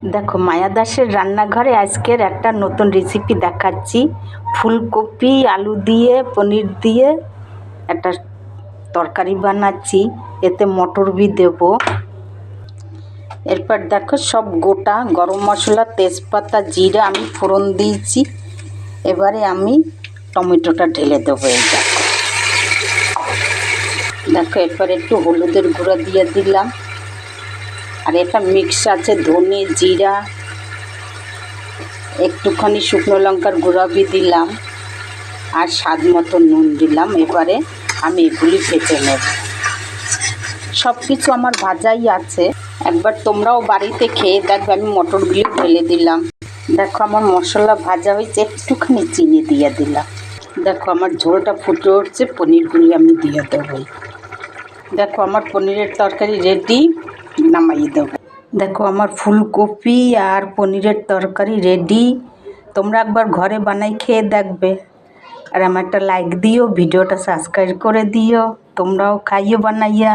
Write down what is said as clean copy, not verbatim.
দেখো মায়া দাসের রান্নাঘরে আজকের একটা নতুন রেসিপি দেখাচ্ছি। ফুলকপি আলু দিয়ে পনির দিয়ে একটা তরকারি বানাচ্ছি, এতে মটর বি দেব। এরপর দেখো সব গোটা গরম মশলা তেজপাতা জিরা আমি ফোড়ন দিয়েছি। এবারে আমি টমেটোটা ঢেলে দেবো। এই দেখো এরপর একটু হলুদের গুঁড়ো দিয়ে দিলাম, আর এটা মিক্স আছে ধনে জিরা, একটুখানি শুকনো লঙ্কার গুঁড়া দিলাম, আর স্বাদ মতো নুন দিলাম। এবারে আমি এগুলি ভেজে নেব। সব কিছু আমার ভাজাই আছে, একবার তোমরাও বাড়িতে খেয়ে দেখবে। আমি মটরগুলি ঢেলে দিলাম। দেখো আমার মশলা ভাজা হয়েছে, একটুখানি চিনি দিয়ে দিলাম। দেখো আমার ঝোলটা ফুটে উঠছে, পনিরগুলি আমি দিয়ে দেবো। দেখো আমার পনিরের তরকারি রেডি, নামাইয়ে দেবো। দেখো আমার ফুলকপি আর পনিরের তরকারি রেডি। তোমরা একবার ঘরে বানাই খেয়ে দেখবে, আর আমার একটা লাইক দিও, ভিডিওটা সাবস্ক্রাইব করে দিও। তোমরাও খাইও বানাইয়া।